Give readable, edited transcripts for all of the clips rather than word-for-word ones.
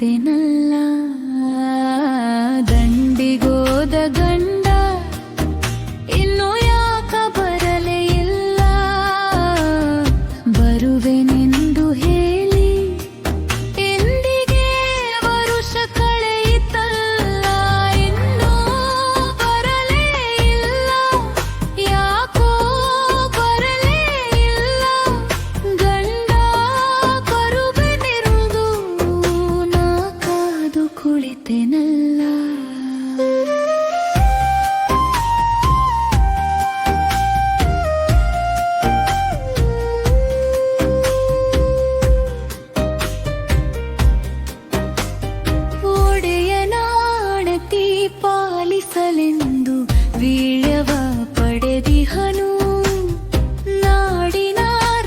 ಕುಳಿತೆನಲ್ಲ. ದಂಡಿಗೋದ ಗಂಡ ಇನ್ನು ಯಾಕ ಬರಲೇ ಇಲ್ಲ, ಬರುವೆನೆಂದು ಹೇಳಿ ಎಂದಿಗೆ ವರುಷ ಕಳೆಯಿತಲ್ಲ, ಇನ್ನೂ ಬರಲೇ ಇಲ್ಲ, ಯಾಕೋ ಬರಲೇ ಇಲ್ಲ. ಗಂಡ ಬರುವೆನೆಂದು ನಾ ಕಾದು ಕುಳಿತೆನಲ್ಲ. ಒಡೆಯನಾಣತಿ ಪಾಲಿಸಲೆಂದು ವೀಳ್ಯವ ಪಡೆದಿಹನು, ನಾಡಿನ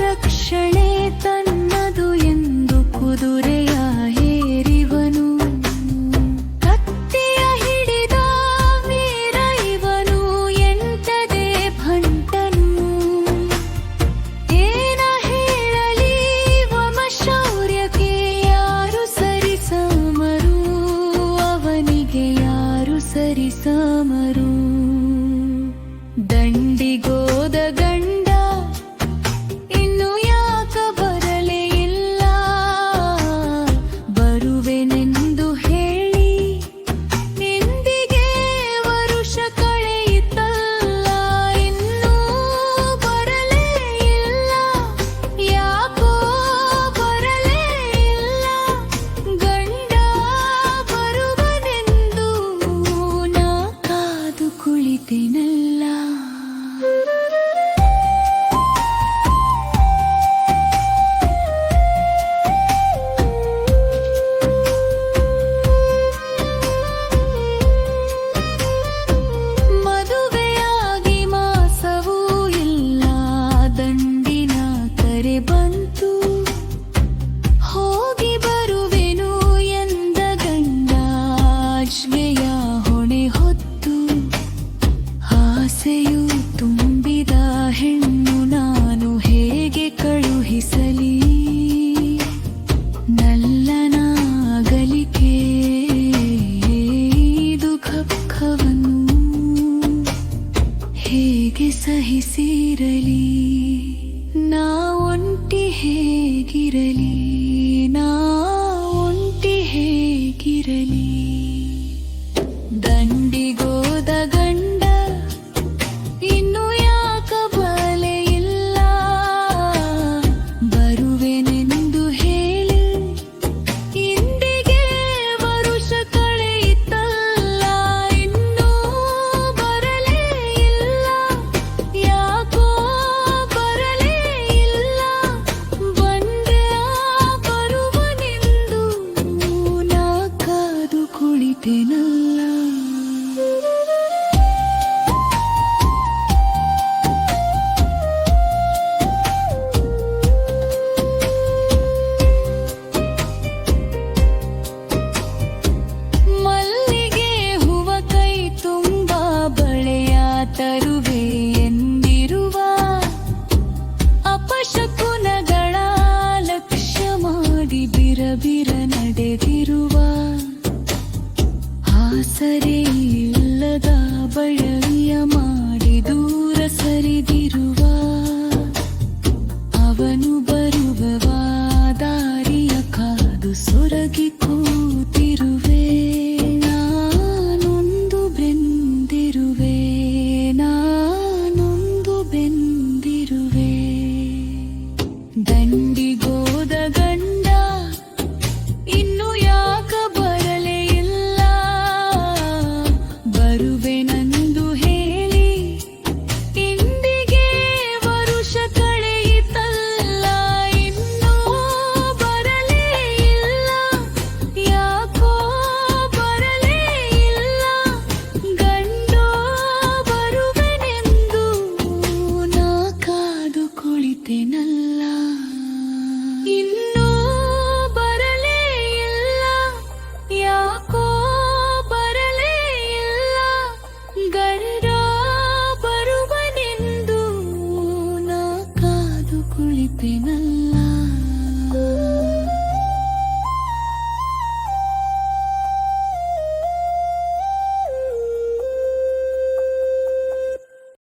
ರಕ್ಷಣೆ ತನ್ನದು ಎಂದು ಕುದುರೆಯ ಹೇರಿವನು. ಕತ್ತಿಯ ಹಿಡಿದ ವೀರ ಇವನು, ಎಂಟದೆ ಭಂಟನು. ಏನ ಹೇಳಲಿ ವಮ ಶೌರ್ಯಕ್ಕೆ ಯಾರು ಸರಿಸಮರು, ಅವನಿಗೆ ಯಾರು ಸರಿಸಮರು. ದಂಡಿಗೋದ ಗಂಡ ಇನ್ನು ಯಾಕ ಬರಲೇ ಇಲ್ಲ, ಬರುವೆನೆಂದು ಹೇಳಿ ಎಂದಿಗೆ ವರುಷ ಕಳೆಯಿತಲ್ಲ, ಇನ್ನೂ ಬರಲೇ ಇಲ್ಲ, ಯಾಕೋ ಬರಲೇ ಇಲ್ಲ. ಗಂಡ ಬರುವನೆಂದು ನಾ ಕಾದು ಕುಳಿತೆನಲ್ಲ. ಮದುವೆಯಾಗಿ ಮಾಸವೂ ಇಲ್ಲ, ದಂಡಿನ ಕರೆ ಬಂತು. ಹೋಗಿ ಬರುವೆನು ಎಂದ ಗಂಡ ಅಜ್ಮೆಯ ಹೊಣೆ ಹೊತ್ತು. ಆಸೆಯು ತುಂಬಿದ ಹೆಣ್ಣು ನಾನು ಹೇಗೆ ಕಳುಹಿಸಲಿ, ನಲ್ಲನಾಗಲಿಕೆ ದುಃಖವನ್ನು ಹೇಗೆ ಸಹಿಸಿರಲಿ. ನಾ ಒಂಟಿ ಹೇಗಿರಲಿ, ನಾ ಒಂಟಿ ಹೇಗಿರಲಿ. ದಂಡಿಗೋದ ಗಂಡ ಇನ್ನು ಯಾಕ ಬರಲೇ ಇಲ್ಲ, ಬರುವೆನೆಂದು ಹೇಳಿ ಇಂದಿಗೆ ವರುಷ ಕಳೆಯಿತಲ್ಲ, ಇನ್ನೂ ಬರಲೇ ಇಲ್ಲ, ಯಾಕೋ ಬರಲೇ ಇಲ್ಲ. ಬಂದ್ರೆ ಬರುವನೆಂದು ನಾ ಕಾದು ಕುಳಿತೆನಲ್ಲ. ಮಲ್ಲಿಗೆ ಹೂವ ಕೈ ತುಂಬ ಬಳೆಯ ತರುವೆ ಎಂದಿರುವ, ಅಪಶಕುನಗಳ ಲಕ್ಷ್ಯ ಮಾಡಿ ಬಿರಬಿರ ನಡೆದಿರುವ, ಆಸರೆ ಇಲ್ಲದ ಬಳಿಯ ಮಾಡಿ ದೂರ ಸರಿದಿರುವ, ಅವನು ಬರುವವ ದಾರಿಯ ಕಾದು ಸೊರಗಿ ಕೂತಿರುವೆ. ನಾನೊಂದು ಬೆಂದಿರುವೆ, ನಾನೊಂದು ಬೆಂದಿರುವೆ. ದಂಡಿಗೋದ ಗಂಡ ಇನ್ನು ಯಾಕ ಬರಲೇ ಇಲ್ಲ, ಬರುವೆನೆಂದು ಹೇಳಿ ಇಂದಿಗೆ ವರುಷ ಕಳೆಯಿತಲ್ಲ, ಇನ್ನೂ ಬರಲೇ ಇಲ್ಲ, ಯಾಕೋ ಬರಲೇ ಇಲ್ಲ. ಗಂಡೋ ಬರುವೆನೆಂದು ನಾ ಕಾದು ಕುಳಿತೆನಲ್ಲ, ಇನ್ನೂ ಬರಲೇ ಇಲ್ಲ, ಯಾಕೋ ಬರಲೇ ಇಲ್ಲ. ಗಂಡ ಬರುವನೆಂದು ನಾ ಕಾದು ಕುಳಿತೆನಲ್ಲ.